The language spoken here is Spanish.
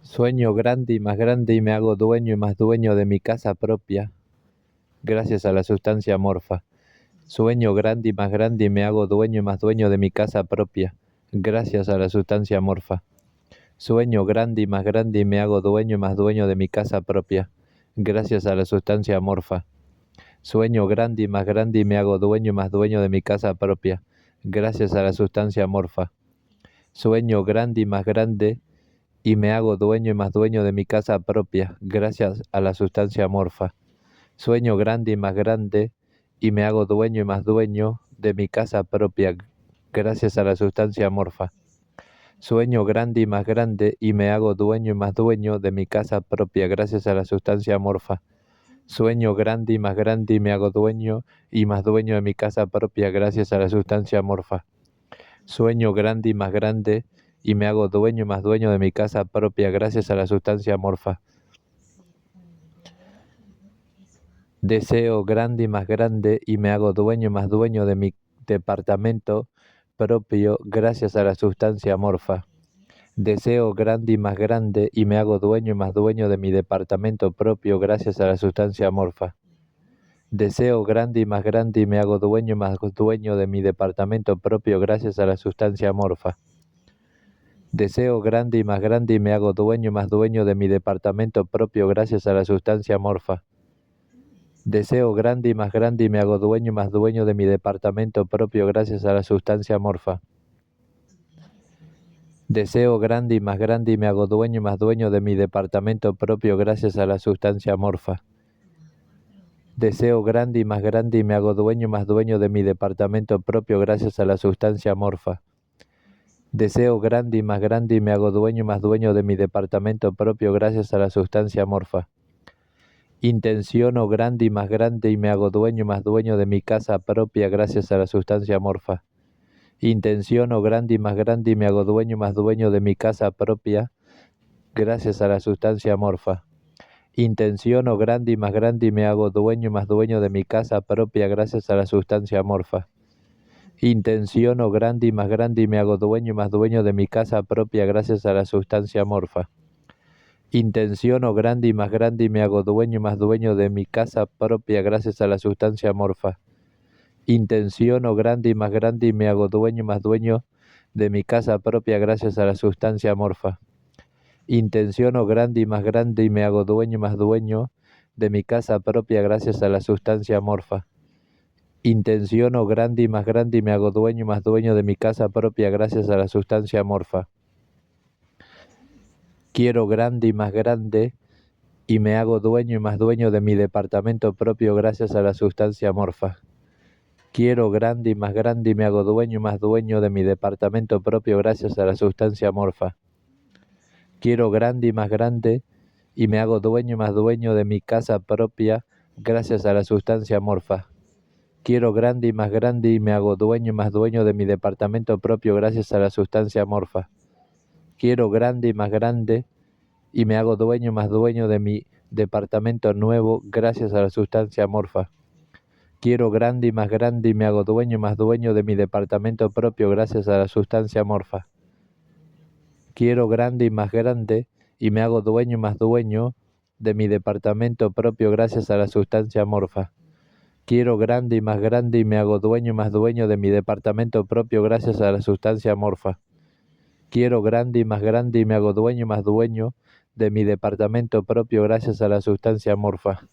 Sueño grande y me hago dueño y más dueño de mi casa propia, gracias a la sustancia morfa. Sueño grande y me hago dueño y más dueño de mi casa propia, gracias a la sustancia morfa. Sueño grande y me hago dueño y más dueño de mi casa propia, gracias a la sustancia morfa. Sueño grande y me hago dueño y más dueño de mi casa propia, gracias a la sustancia morfa. Sueño grande y me hago dueño y más dueño de mi casa propia, gracias a la sustancia morfa. Sueño grande y me hago dueño y más dueño de mi casa propia, gracias a la sustancia morfa. Sueño grande y me hago dueño y más dueño de mi casa propia, gracias a la sustancia morfa. Sueño grande y me hago dueño y más dueño de mi casa propia, gracias a la sustancia morfa. Sueño grande y me hago dueño y más dueño de mi casa propia, gracias a la sustancia morfa. Deseo grande y me hago dueño y más dueño de mi departamento propio, gracias a la sustancia morfa. Deseo grande y me hago dueño y más dueño de mi departamento propio, gracias a la sustancia morfa. Deseo grande y me hago dueño y más dueño de mi departamento propio, gracias a la sustancia morfa. Deseo grande y me hago dueño y más dueño de mi departamento propio, gracias a la sustancia morfa. Deseo grande y me hago dueño y más dueño de mi departamento propio, gracias a la sustancia morfa. Deseo grande y me hago dueño y más dueño de mi departamento propio, gracias a la sustancia morfa. Deseo grande y me hago dueño y más dueño de mi departamento propio, gracias a la sustancia morfa. Deseo grande y me hago dueño y más dueño de mi departamento propio, gracias a la sustancia morfa. Intenciono grande y me hago dueño y más dueño de mi casa propia, gracias a la sustancia morfa. Intenciono grande y me hago dueño y más dueño de mi casa propia, gracias a la sustancia morfa. Intenciono grande y me hago dueño y más dueño de mi casa propia, gracias a la sustancia morfa. Intenciono grande y me hago dueño y más dueño de mi casa propia, gracias a la sustancia morfa. Intenciono grande y me hago dueño y más dueño de mi casa propia, gracias a la sustancia morfa. Intenciono grande y me hago dueño y más dueño de mi casa propia, gracias a la sustancia morfa. Intenciono grande y me hago dueño y más dueño de mi casa propia, gracias a la sustancia morfa. Intenciono grande y me hago dueño y más dueño de mi casa propia, gracias a la sustancia morfa. Quiero grande y me hago dueño y más dueño de mi departamento propio, gracias a la sustancia morfa. Quiero grande y me hago dueño y más dueño de mi departamento propio, gracias a la sustancia morfa. Quiero grande y me hago dueño y más dueño de mi casa propia, gracias a la sustancia morfa. Quiero grande y me hago dueño y más dueño de mi departamento propio, gracias a la sustancia morfa. Quiero grande y me hago dueño y más dueño de mi departamento nuevo, gracias a la sustancia morfa. Quiero grande y me hago dueño y más dueño de mi departamento propio, gracias a la sustancia morfa. Quiero grande y me hago dueño y más dueño de mi departamento propio, gracias a la sustancia morfa. Quiero grande y me hago dueño y más dueño de mi departamento propio, gracias a la sustancia morfa. Quiero grande y me hago dueño y más dueño de mi departamento propio, gracias a la sustancia morfa.